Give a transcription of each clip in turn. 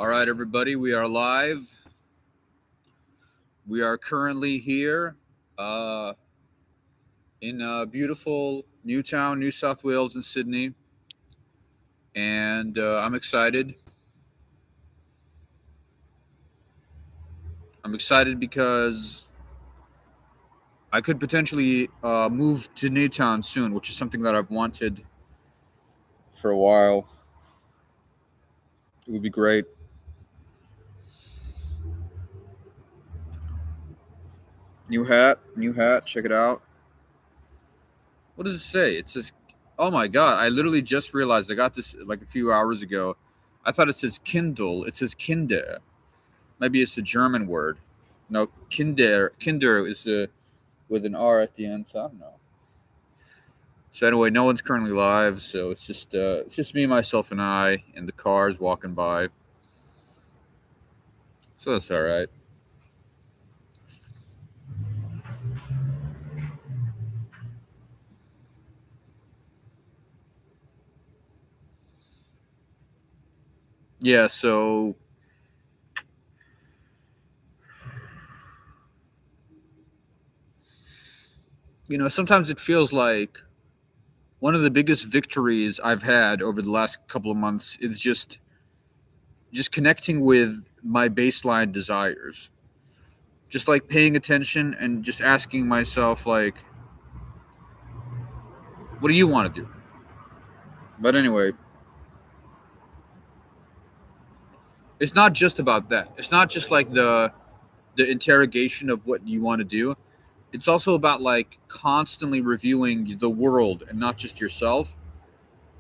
All right, everybody, we are live. We are currently here uh, in beautiful Newtown, New South Wales, in Sydney, and I'm excited. I'm excited because I could potentially move to Newtown soon, which is something that I've wanted for a while. It would be great. New hat, new hat. Check it out. What does it say? It says, "Oh my god!" I literally just realized I got this like a few hours ago. I thought it says Kindle. It says Kinder. Maybe it's a German word. No, Kinder. Kinder is with an R at the end. So I don't know. So anyway, no one's currently live, so it's just me, myself, and I, and the cars walking by. So that's all right. Yeah. So sometimes it feels like one of the biggest victories I've had over the last couple of months is just connecting with my baseline desires. Just like paying attention and just asking myself like, what do you want to do? But anyway, it's not just about that. It's not just like the interrogation of what you want to do. It's also about like constantly reviewing the world and not just yourself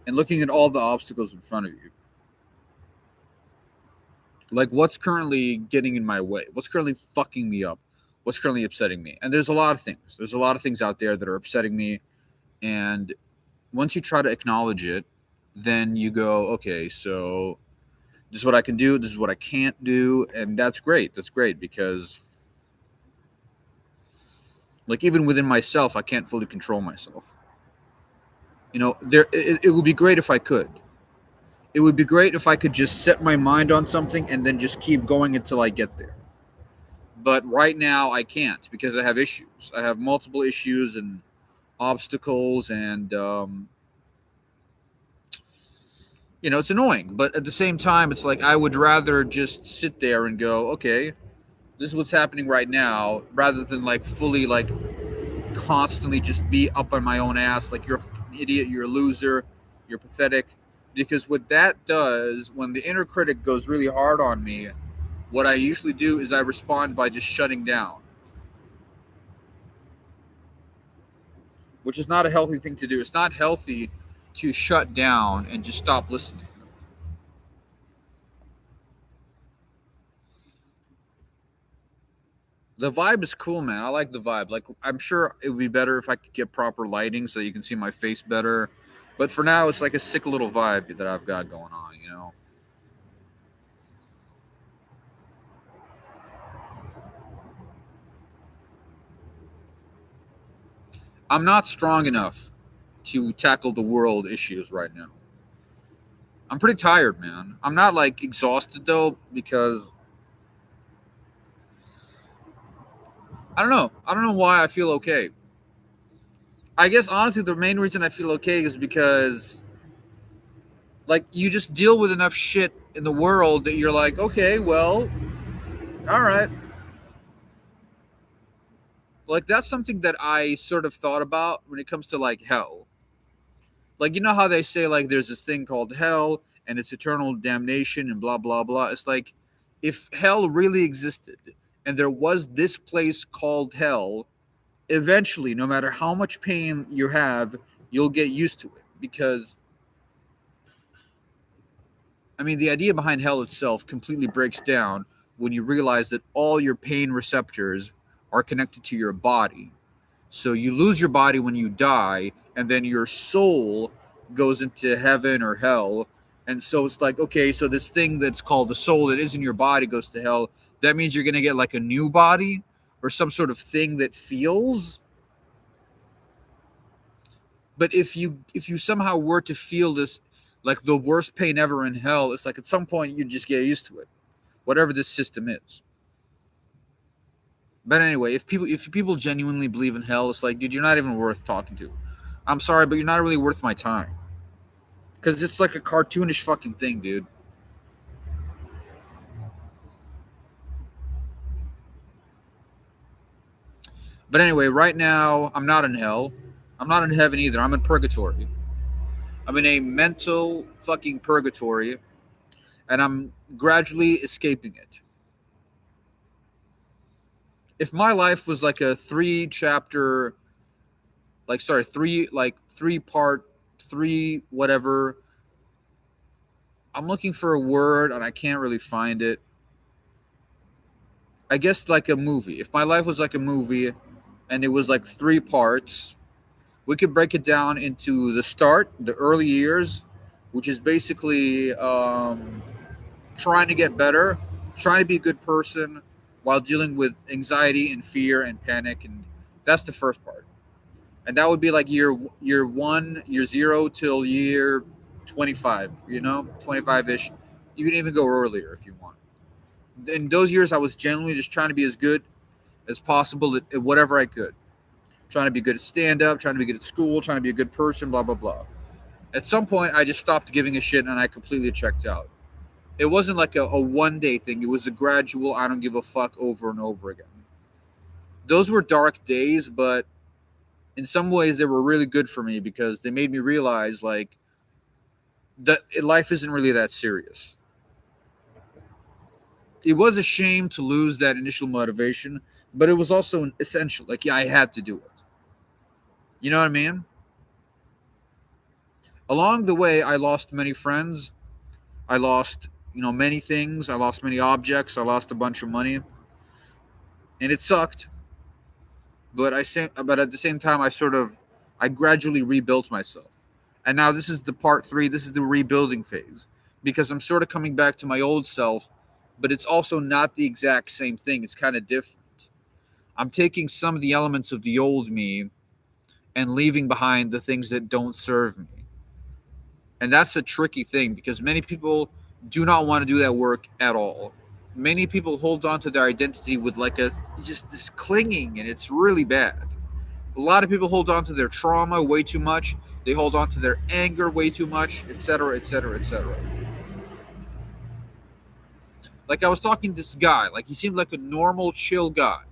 and looking at all the obstacles in front of you. Like what's currently getting in my way? What's currently fucking me up? What's currently upsetting me? And there's a lot of things. There's a lot of things out there that are upsetting me, and once you try to acknowledge it, then you go, okay, so this is what I can do, this is what I can't do, and that's great. That's great because like even within myself, I can't fully control myself. It would be great if I could. It would be great if I could just set my mind on something and then just keep going until I get there. But right now I can't because I have issues. I have multiple issues and obstacles, and it's annoying. But at the same time, it's like I would rather just sit there and go, okay, this is what's happening right now, rather than like fully like constantly just be up on my own ass, like you're an idiot, you're a loser, you're pathetic. Because what that does, when the inner critic goes really hard on me, what I usually do is I respond by just shutting down, which is not a healthy thing to do. It's not healthy to shut down and just stop listening. The vibe is cool, man. I like the vibe. Like, I'm sure it would be better if I could get proper lighting so you can see my face better. But for now, it's like a sick little vibe that I've got going on. I'm not strong enough to tackle the world issues right now. I'm pretty tired, man. I'm not like exhausted though because I don't know. I don't know why I feel okay. I guess honestly the main reason I feel okay is because like you just deal with enough shit in the world that you're like, okay, well, all right. Like that's something that I sort of thought about when it comes to like hell. Like you know how they say like there's this thing called hell and it's eternal damnation and blah blah blah. It's like if hell really existed and there was this place called hell, eventually no matter how much pain you have, you'll get used to it because I mean the idea behind hell itself completely breaks down when you realize that all your pain receptors are connected to your body. So you lose your body when you die, and then your soul goes into heaven or hell. And so it's like, okay, so this thing that's called the soul that is in your body goes to hell. That means you're going to get like a new body or some sort of thing that feels. But if you somehow were to feel this, Like the worst pain ever in hell. It's like at some point you just get used to it, whatever this system is. But anyway, if people genuinely believe in hell, it's like, dude, you're not even worth talking to. I'm sorry, but you're not really worth my time. Because it's like a cartoonish fucking thing, dude. But anyway, right now, I'm not in hell. I'm not in heaven either. I'm in purgatory. I'm in a mental fucking purgatory, and I'm gradually escaping it. If my life was like a three chapter, like, sorry, three part, three whatever, I'm looking for a word and I can't really find it. I guess like a movie. If my life was like a movie and it was like three parts, we could break it down into the start, the early years, which is basically trying to get better, trying to be a good person while dealing with anxiety and fear and panic, and that's the first part. And that would be like year one, year zero till year 25. 25 ish. You can even go earlier if you want. In those years, I was genuinely just trying to be as good as possible at whatever I could. Trying to be good at stand up, trying to be good at school, trying to be a good person, blah, blah, blah. At some point, I just stopped giving a shit and I completely checked out. It wasn't like a one day thing, it was a gradual, I don't give a fuck over and over again. Those were dark days, but in some ways, they were really good for me because they made me realize, like, that life isn't really that serious. It was a shame to lose that initial motivation, but it was also essential. Like, yeah, I had to do it. You know what I mean? Along the way, I lost many friends. I lost, many things. I lost many objects. I lost a bunch of money, and it sucked. But at the same time, I gradually rebuilt myself. And now this is the part three. This is the rebuilding phase because I'm sort of coming back to my old self, but it's also not the exact same thing. It's kind of different. I'm taking some of the elements of the old me and leaving behind the things that don't serve me. And that's a tricky thing because many people do not want to do that work at all. Many people hold on to their identity with like a just this clinging, and it's really bad. A lot of people hold on to their trauma way too much. They hold on to their anger way too much, etc., etc., etc. Like I was talking to this guy, like he seemed like a normal, chill guy.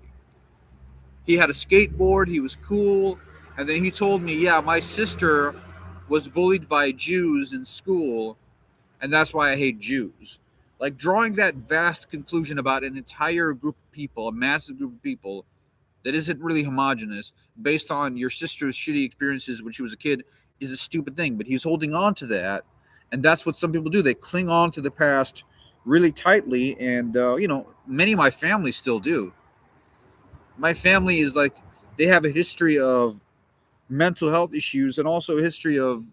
He had a skateboard, he was cool, and then he told me, yeah, my sister was bullied by Jews in school, and that's why I hate Jews. Like drawing that vast conclusion about an entire group of people, a massive group of people that isn't really homogenous, based on your sister's shitty experiences when she was a kid, is a stupid thing. But he's holding on to that, and that's what some people do. They cling on to the past really tightly, and many of my family still do. My family is like they have a history of mental health issues and also a history of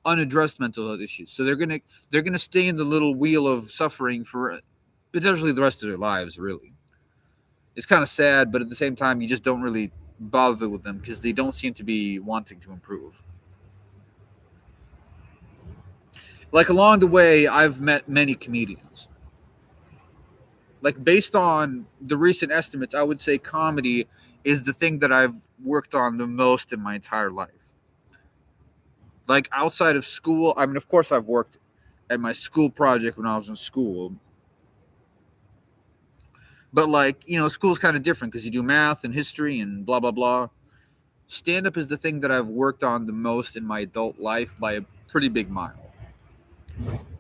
unaddressed mental health issues. So they're gonna stay in the little wheel of suffering for potentially the rest of their lives. Really, it's kind of sad, but at the same time, you just don't really bother with them because they don't seem to be wanting to improve. Like along the way, I've met many comedians. Like based on the recent estimates, I would say comedy is the thing that I've worked on the most in my entire life. Like outside of school, I mean, of course, I've worked at my school project when I was in school. But like, school's kind of different because you do math and history and blah blah blah. Stand up is the thing that I've worked on the most in my adult life by a pretty big mile.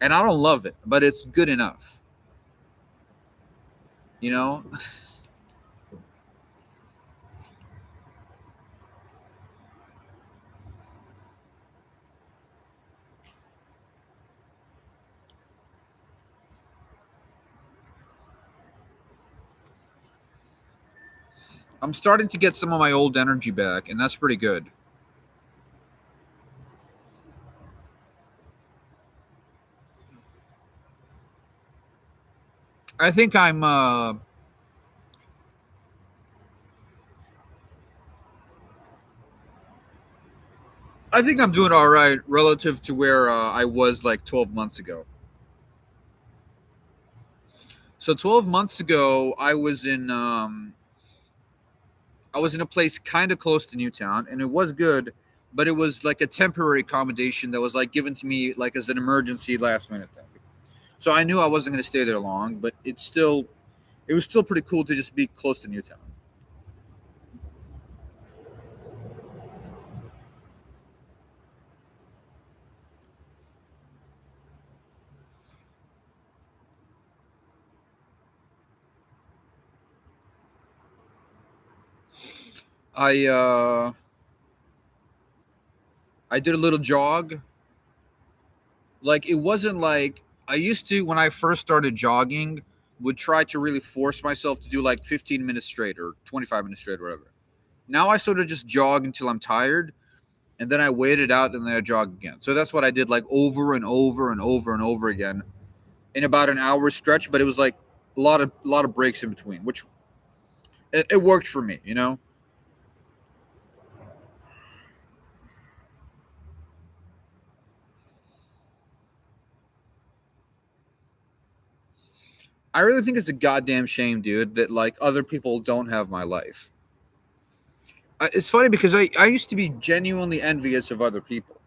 And I don't love it, but it's good enough. You know? I'm starting to get some of my old energy back, and that's pretty good. I think I think I'm doing all right relative to where I was like 12 months ago. So 12 months ago, I was in a place kind of close to Newtown, and it was good, but it was like a temporary accommodation that was like given to me like as an emergency last minute thing. So I knew I wasn't going to stay there long, but it was still pretty cool to just be close to Newtown. I uh, I did a little jog. Like it wasn't like I used to when I first started jogging. Would try to really force myself to do like 15 minutes straight or 25 minutes straight or whatever. Now I sort of just jog until I'm tired, and then I wait it out and then I jog again. So that's what I did like over and over and over and over again in about an hour stretch. But it was like a lot of breaks in between, which it worked for me. You know, I really think it's a goddamn shame, dude, that like other people don't have my life. It's funny because I used to be genuinely envious of other people.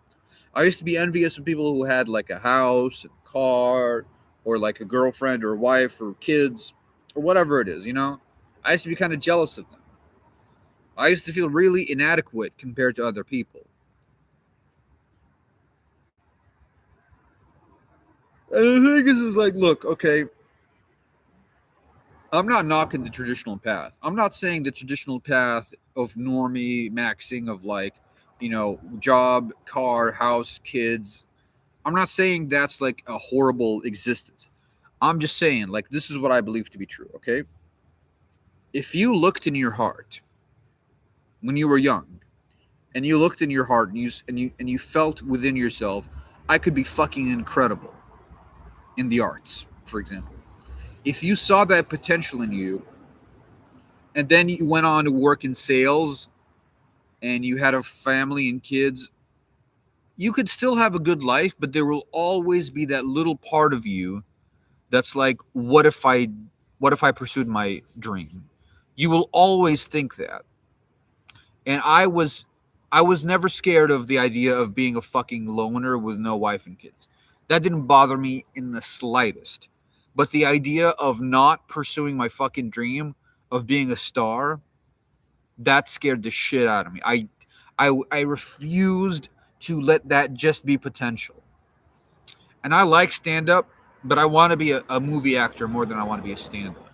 I used to be envious of people who had like a house, a car, or like a girlfriend or a wife or kids or whatever it is, you know? I used to be kind of jealous of them. I used to feel really inadequate compared to other people. And the thing is like, look, okay, I'm not knocking the traditional path. I'm not saying the traditional path of normie maxing of like, job, car, house, kids. I'm not saying that's like a horrible existence. I'm just saying, like, this is what I believe to be true, okay? If you looked in your heart when you were young, and you looked in your heart and you felt within yourself, I could be fucking incredible in the arts, for example. If you saw that potential in you, and then you went on to work in sales, and you had a family and kids, you could still have a good life, but there will always be that little part of you that's like, what if I pursued my dream? You will always think that. And I was never scared of the idea of being a fucking loner with no wife and kids. That didn't bother me in the slightest. But the idea of not pursuing my fucking dream of being a star, that scared the shit out of me. I refused to let that just be potential. And I like stand up, but I want to be a movie actor more than I want to be a stand up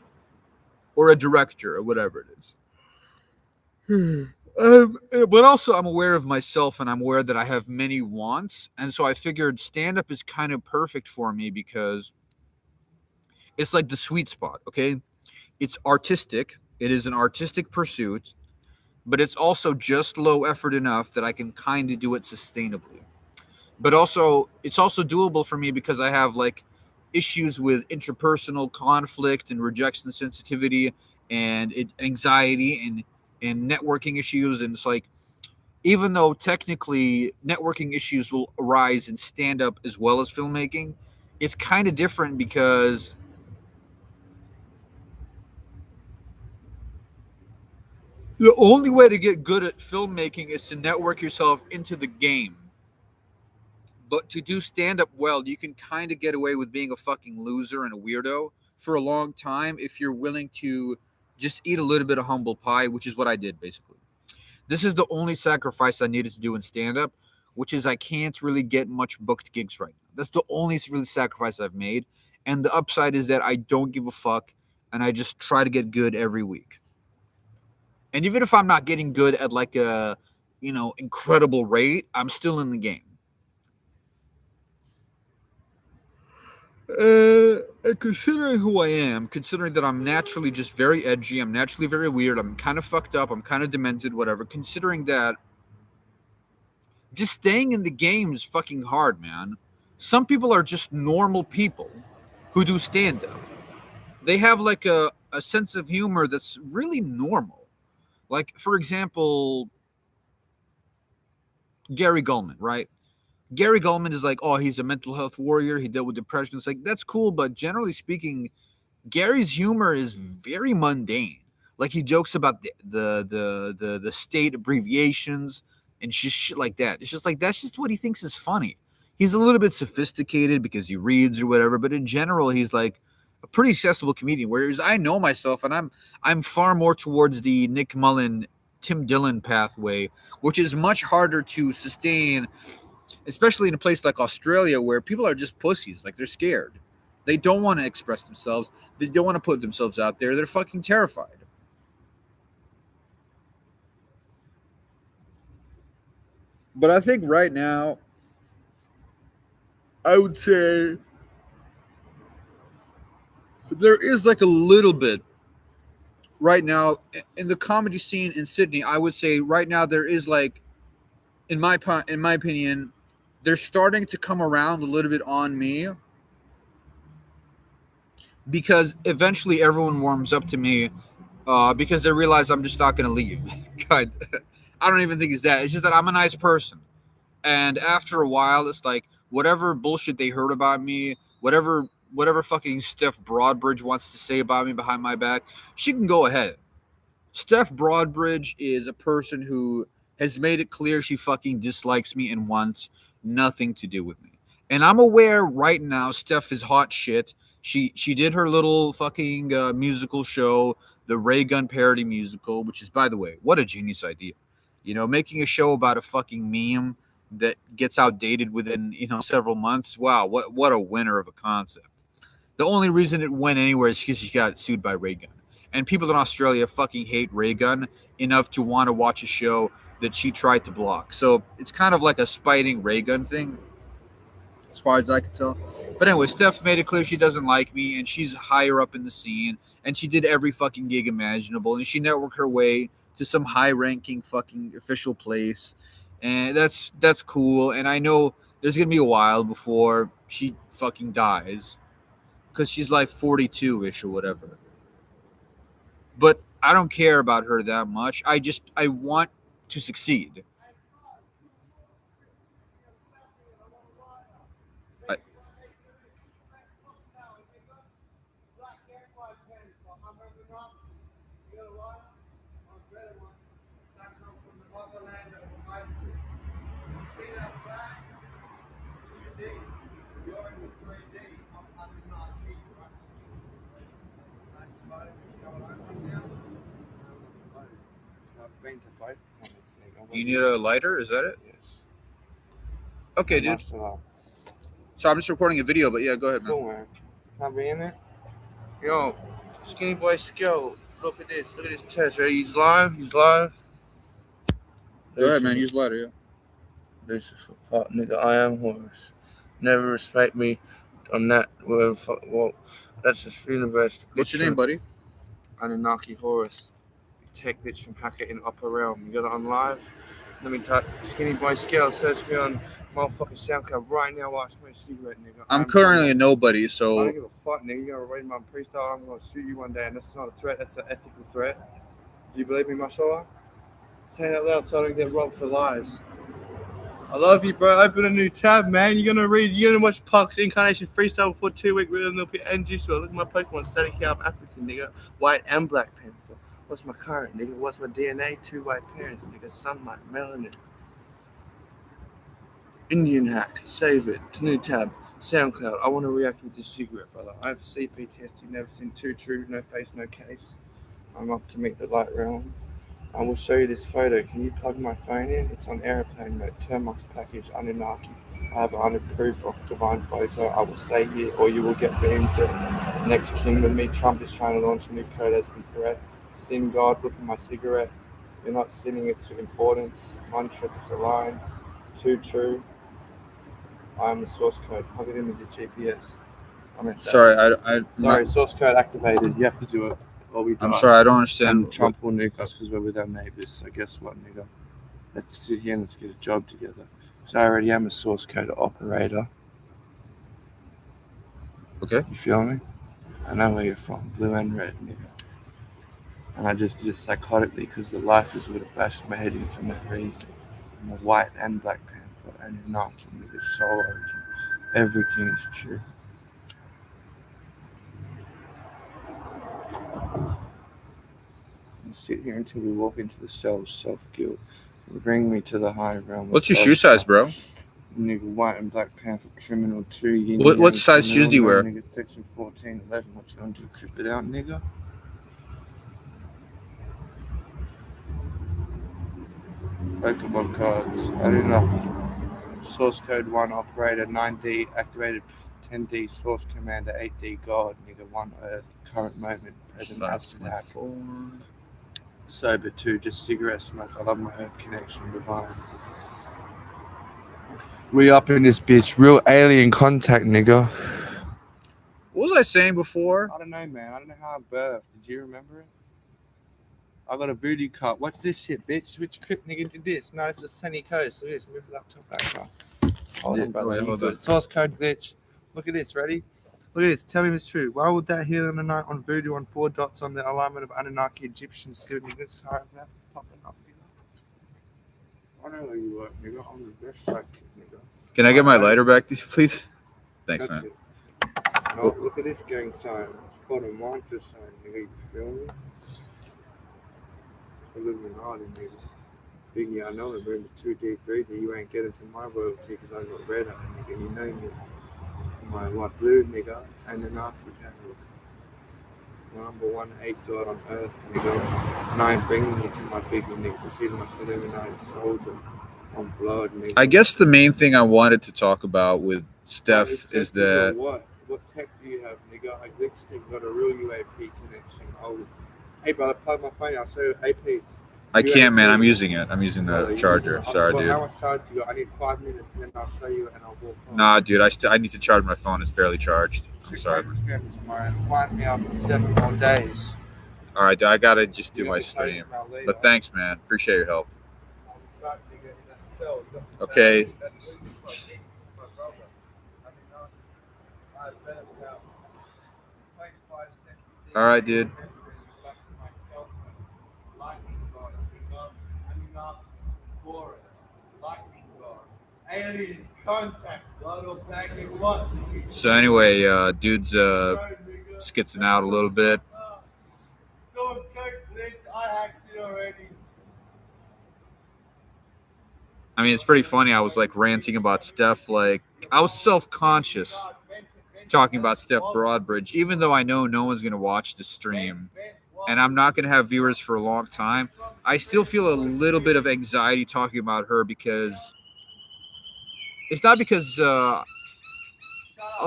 or a director or whatever it is. But also, I'm aware of myself and I'm aware that I have many wants. And so I figured stand up is kind of perfect for me because it's like the sweet spot, okay? It's artistic, it is an artistic pursuit, but it's also just low effort enough that I can kind of do it sustainably. But also, it's also doable for me because I have like issues with interpersonal conflict and rejection sensitivity and anxiety and networking issues. And it's like, even though technically networking issues will arise in stand up as well as filmmaking, it's kind of different because the only way to get good at filmmaking is to network yourself into the game. But to do stand up well, you can kind of get away with being a fucking loser and a weirdo for a long time if you're willing to just eat a little bit of humble pie, which is what I did basically. This is the only sacrifice I needed to do in stand up, which is I can't really get much booked gigs right now. That's the only really sacrifice I've made. And the upside is that I don't give a fuck and I just try to get good every week. And even if I'm not getting good at like a, incredible rate, I'm still in the game. And considering who I am, considering that I'm naturally just very edgy, I'm naturally very weird, I'm kind of fucked up, I'm kind of demented, whatever. Considering that, just staying in the game is fucking hard, man. Some people are just normal people who do stand up. They have like a sense of humor that's really normal. Like, for example, Gary Gulman, right? Gary Gulman is like, oh, he's a mental health warrior. He dealt with depression. It's like, that's cool, but generally speaking, Gary's humor is very mundane. Like he jokes about the state abbreviations and just shit like that. It's just like that's just what he thinks is funny. He's a little bit sophisticated because he reads or whatever, but in general, he's like a pretty accessible comedian. Whereas I know myself, and I'm far more towards the Nick Mullen, Tim Dillon pathway, which is much harder to sustain, especially in a place like Australia where people are just pussies. Like they're scared. They don't want to express themselves. They don't want to put themselves out there. They're fucking terrified. But I think right now, I would say there is like a little bit right now in the comedy scene in Sydney. I would say right now there is like, in my opinion, they're starting to come around a little bit on me because eventually everyone warms up to me because they realize I'm just not going to leave. God, I don't even think it's that. It's just that I'm a nice person. And after a while, it's like whatever bullshit they heard about me, whatever fucking Steph Broadbridge wants to say about me behind my back, she can go ahead. Steph Broadbridge is a person who has made it clear she fucking dislikes me and wants nothing to do with me. And I'm aware right now Steph is hot shit. She did her little fucking musical show, the Ray Gun parody musical, which is, by the way, what a genius idea. You know, making a show about a fucking meme that gets outdated within, several months. Wow, what a winner of a concept. The only reason it went anywhere is because she got sued by Ray Gun. And people in Australia fucking hate Ray Gun enough to want to watch a show that she tried to block. So it's kind of like a spiting Ray Gun thing, as far as I can tell. But anyway, Steph made it clear she doesn't like me, and she's higher up in the scene, and she did every fucking gig imaginable, and she networked her way to some high-ranking fucking official place, and that's cool. And I know there's gonna be a while before she fucking dies, because she's like 42-ish or whatever. But I don't care about her that much. I want to succeed. I, you need a lighter? Is that it? Yes. Okay, dude. So I'm just recording a video, but yeah, go ahead, man. Cool, man. Can I be in it? Yo, Skinny Boy Skill, look at this chest, right? He's live. Go ahead, man. Use lighter, yeah. Lucifer, part nigga, I am Horus. Never respect me. I'm not. Well, that's just universe. What's your name, buddy? Anunnaki Horus. Tech glitch from Hacker in Upper Realm. You got it on live? Let me type Skinny Boy Scale. Search me on motherfucking SoundCloud right now while I smoke a cigarette, nigga. I'm currently a nobody, I so don't give a fuck, nigga. You're gonna raid my freestyle. I'm gonna shoot you one day, and that's not a threat. That's an ethical threat. Do you believe me, mashallah? Say it out loud so I don't get robbed for lies. I love you, bro. Open a new tab, man. You're gonna watch Park's Incarnation Freestyle before 2 weeks with a little bit of energy. So look at my Pokemon, Static Cow, African, nigga. White and Black Panther. What's my current, nigga? What's my DNA? 2 white parents, nigga. Sunlight, melanin. Indian hack. Save it. It's new tab. SoundCloud. I want to react with this cigarette, brother. I have a CP test. You've never seen Too True. No face, no case. I'm up to meet the light realm. I will show you this photo. Can you plug my phone in? It's on airplane mode. Termux package. Anunnaki. I have 100 proof of divine photo. I will stay here or you will get beamed to next kin with me. Trump is trying to launch a new code as a threat. Sin God, look at my cigarette. You're not sinning, it's for importance. Mantra is aligned. Too true. I am the source code. Plug it in with your GPS. Sorry, source code activated. You have to do it. Or we die. I'm sorry, I don't understand. And Trump will nuke us because we're with our neighbors. So guess what, nigga? Let's sit here and let's get a job together. So I already am a source code operator. Okay. You feel me? I know where you're from. Blue and red, nigga. And I just did it psychotically because the life is would have bashed my head in for no reason. I'm a white and Black Panther and Nike, nigga, solo. Everything is true. And sit here until we walk into the cell of self-guilt. Bring me to the high realm. What's your shoe size, bro? Nigga, white and Black Panther, criminal 2. What size shoes do you wear? Nigga, section 1411. What you gonna do? Crip it out, nigga? Pokemon cards. I don't know. Source code 1 operator 9D activated 10D source commander 8D god nigga 1 Earth current moment present acid hack. Sober 2 just cigarette smoke. I love my herb connection divine. We up in this bitch. Real alien contact, nigga. What was I saying before? I don't know, man. I don't know how I birthed. Did you remember it? I got a booty cut. Watch this shit, bitch. Which crip nigga did this? No, it's a sunny coast. Look at this. Move the laptop back up. Hold on, brother. Hold on. Source code glitch. Look at this. Ready? Look at this. Tell me if it's true. Why would that heal in the night on voodoo on 4 dots on the alignment of Anunnaki Egyptians still niggas? Sorry, that popping up, nigga. I know where you work, nigga. I'm the best sidekick, nigga. Can I get my lighter back, please? Thanks, That's man. it. No, look at this gang sign. It's called a mantra sign, nigga. You feel me? Illuminati, nigga. Biggie, I know it, remember 2D, 3D. You ain't getting to my royalty because I got red on it, nigga. You know me. My white blue, nigga. And the Nazi candles. Number 1 8 god on earth, nigga. And I ain't bringing you to my biggie, nigga. Because he's my Illuminati soldier on blood, nigga. I guess the main thing I wanted to talk about with Steph is that. What tech do you have, nigga? I glitched got a real UAP connection. Oh, hey, brother, plug my phone. I'll show you AP. I can't, man. I'm using it. I'm using the charger. Sorry, dude. How much charge you got? I need 5 minutes, and then I'll show you, and I'll walk home. Nah, dude. I need to charge my phone. It's barely charged. I'm sorry. Tomorrow and find me after 7 more days. All right, dude, I gotta just do my stream. But thanks, man. Appreciate your help. Okay. All right, dude. Alien contact. So anyway, dude's skitzing out a little bit. Source code glitch. I hacked it already. I mean, it's pretty funny. I was like ranting about Steph. Like, I was self-conscious talking about Steph Broadbridge, even though I know no one's going to watch the stream and I'm not going to have viewers for a long time. I still feel a little bit of anxiety talking about her because it's not because I'll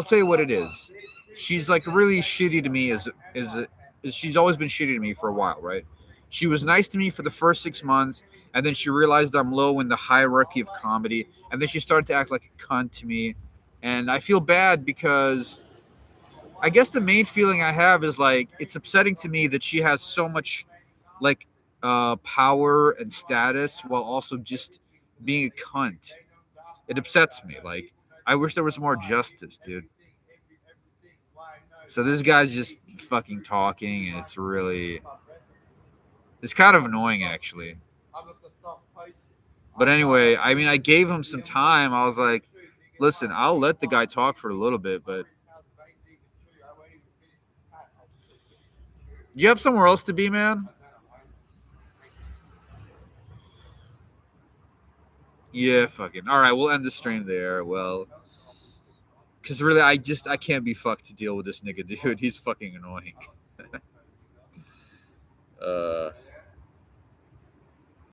tell you what it is. She's like really shitty to me as she's always been shitty to me for a while, right? She was nice to me for the first 6 months, and then she realized I'm low in the hierarchy of comedy, and then she started to act like a cunt to me. And I feel bad because I guess the main feeling I have is like it's upsetting to me that she has so much like power and status while also just being a cunt. It upsets me. Like, I wish there was more justice, dude. So this guy's just fucking talking, and it's kind of annoying, actually. But anyway, I mean, I gave him some time. I was like, listen, I'll let the guy talk for a little bit, but do you have somewhere else to be, man? Yeah, fucking. All right, we'll end the stream there. Well, because really, I can't be fucked to deal with this nigga, dude. He's fucking annoying.